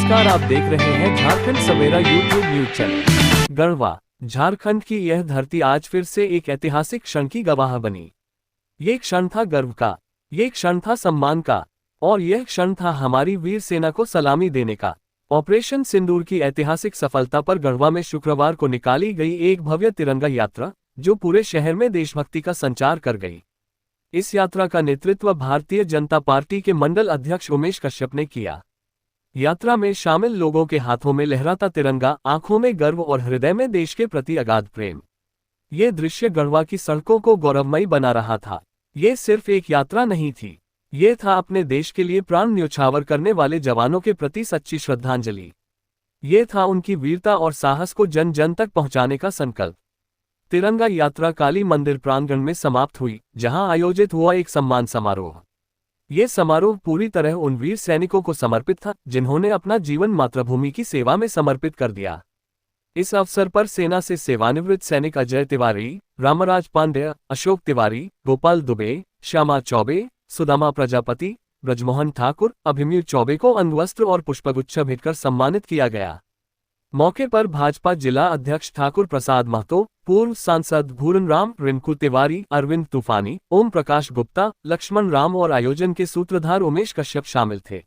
नमस्कार, आप देख रहे हैं Jharkhand Savera YouTube news channel. Garhwa Jharkhand की यह धरती आज फिर से एक ऐतिहासिक क्षण की गवाह बनी। ये क्षण था गर्व का, ये क्षण था सम्मान का, और यह क्षण था हमारी वीर सेना को सलामी देने का। ऑपरेशन सिंदूर की ऐतिहासिक सफलता पर गढ़वा में शुक्रवार को निकाली गई एक भव्य तिरंगा यात्रा, जो पूरे शहर में देशभक्ति का संचार कर गई। इस यात्रा का नेतृत्व भारतीय जनता पार्टी के मंडल अध्यक्ष उमेश कश्यप ने किया। यात्रा में शामिल लोगों के हाथों में लहराता तिरंगा, आंखों में गर्व और हृदय में देश के प्रति अगाध प्रेम। ये दृश्य गढ़वा की सड़कों को गौरवमयी बना रहा था। ये सिर्फ एक यात्रा नहीं थी, ये था अपने देश के लिए प्राण न्यौछावर करने वाले जवानों के प्रति सच्ची श्रद्धांजलि। ये था उनकी वीरता और साहस को जन जन तक पहुंचाने का संकल्प। तिरंगा यात्रा काली मंदिर प्रांगण में समाप्त हुई, जहां आयोजित हुआ एक सम्मान समारोह। ये समारोह पूरी तरह उन वीर सैनिकों को समर्पित था, जिन्होंने अपना जीवन मातृभूमि की सेवा में समर्पित कर दिया। इस अवसर पर सेना से सेवानिवृत्त सैनिक अजय तिवारी, रामराज पांड्य, अशोक तिवारी, गोपाल दुबे, श्यामा चौबे, सुदामा प्रजापति, ब्रजमोहन ठाकुर, अभिमन्यु चौबे को अंगवस्त्र और पुष्पगुच्छ भेंटकर सम्मानित किया गया। मौके पर भाजपा जिला अध्यक्ष ठाकुर प्रसाद महतो, पूर्व सांसद घूरन राम, रिंकू तिवारी, अरविंद तूफानी, ओम प्रकाश गुप्ता, लक्ष्मण राम और आयोजन के सूत्रधार उमेश कश्यप शामिल थे।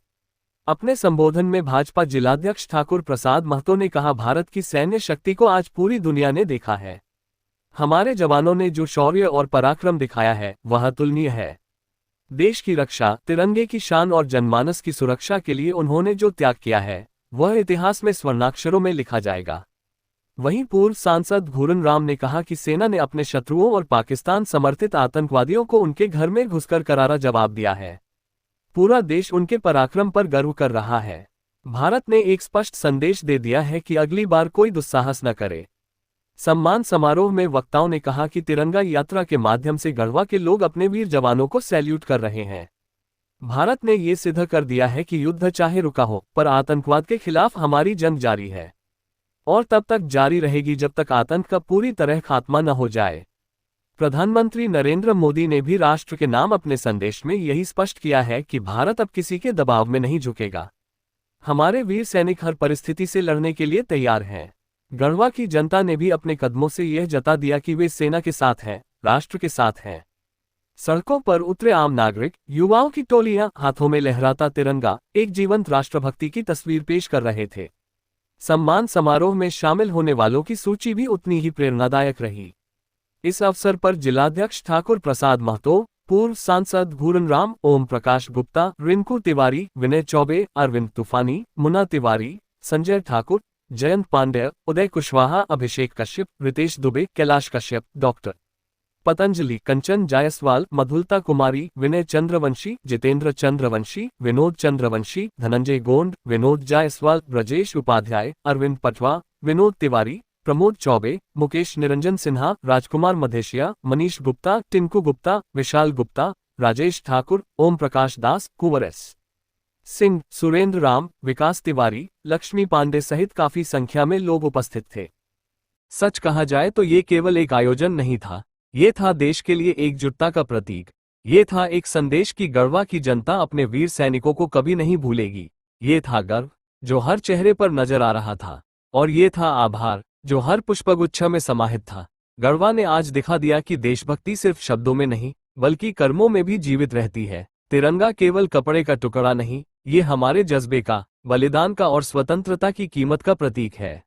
अपने संबोधन में भाजपा जिलाध्यक्ष ठाकुर प्रसाद महतो ने कहा, भारत की सैन्य शक्ति को आज पूरी दुनिया ने देखा है। हमारे जवानों ने जो शौर्य और पराक्रम दिखाया है, वह अतुलनीय है। देश की रक्षा, तिरंगे की शान और जनमानस की सुरक्षा के लिए उन्होंने जो त्याग किया है, वह इतिहास में स्वर्णाक्षरों में लिखा जाएगा। वहीं पूर्व सांसद घूरन राम ने कहा कि सेना ने अपने शत्रुओं और पाकिस्तान समर्थित आतंकवादियों को उनके घर में घुसकर करारा जवाब दिया है। पूरा देश उनके पराक्रम पर गर्व कर रहा है। भारत ने एक स्पष्ट संदेश दे दिया है कि अगली बार कोई दुस्साहस न करे। सम्मान समारोह में वक्ताओं ने कहा कि तिरंगा यात्रा के माध्यम से गढ़वा के लोग अपने वीर जवानों को सैल्यूट कर रहे हैं। भारत ने ये सिद्ध कर दिया है कि युद्ध चाहे रुका हो, पर आतंकवाद के खिलाफ हमारी जंग जारी है, और तब तक जारी रहेगी जब तक आतंक का पूरी तरह खात्मा न हो जाए। प्रधानमंत्री नरेंद्र मोदी ने भी राष्ट्र के नाम अपने संदेश में यही स्पष्ट किया है कि भारत अब किसी के दबाव में नहीं झुकेगा। हमारे वीर सैनिक हर परिस्थिति से लड़ने के लिए तैयार हैं। गढ़वा की जनता ने भी अपने कदमों से यह जता दिया कि वे सेना के साथ हैं, राष्ट्र के साथ हैं। सड़कों पर उतरे आम नागरिक, युवाओं की टोलियां, हाथों में लहराता तिरंगा, एक जीवंत राष्ट्रभक्ति की तस्वीर पेश कर रहे थे। सम्मान समारोह में शामिल होने वालों की सूची भी उतनी ही प्रेरणादायक रही। इस अवसर पर जिलाध्यक्ष ठाकुर प्रसाद महतो, पूर्व सांसद घूरन राम, ओम प्रकाश गुप्ता, रिंकू तिवारी, विनय चौबे, अरविंद तूफानी, मुन्ना तिवारी, संजय ठाकुर, जयंत पांड्य, उदय कुशवाहा, अभिषेक कश्यप, रितेश दुबे, कैलाश कश्यप, डॉक्टर पतंजलि, कंचन जायसवाल, मधुलता कुमारी, विनय चंद्रवंशी, जितेंद्र चंद्रवंशी, विनोद चंद्रवंशी, धनंजय गोंड, विनोद जायसवाल, ब्रजेश उपाध्याय, अरविंद पटवा, विनोद तिवारी, प्रमोद चौबे, मुकेश निरंजन सिन्हा, राजकुमार मधेशिया, मनीष गुप्ता, टिंकू गुप्ता, विशाल गुप्ता, राजेश ठाकुर, ओम प्रकाश दास, कुंवर एस सिंह, सुरेंद्र राम, विकास तिवारी, लक्ष्मी पांडे सहित काफी संख्या में लोग उपस्थित थे। सच कहा जाए तो ये केवल एक आयोजन नहीं था, ये था देश के लिए एकजुटता का प्रतीक। ये था एक संदेश कि गढ़वा की जनता अपने वीर सैनिकों को कभी नहीं भूलेगी। ये था गर्व, जो हर चेहरे पर नजर आ रहा था, और ये था आभार, जो हर पुष्पगुच्छ में समाहित था। गढ़वा ने आज दिखा दिया कि देशभक्ति सिर्फ शब्दों में नहीं, बल्कि कर्मों में भी जीवित रहती है। तिरंगा केवल कपड़े का टुकड़ा नहीं, ये हमारे जज्बे का, बलिदान का और स्वतंत्रता की कीमत का प्रतीक है।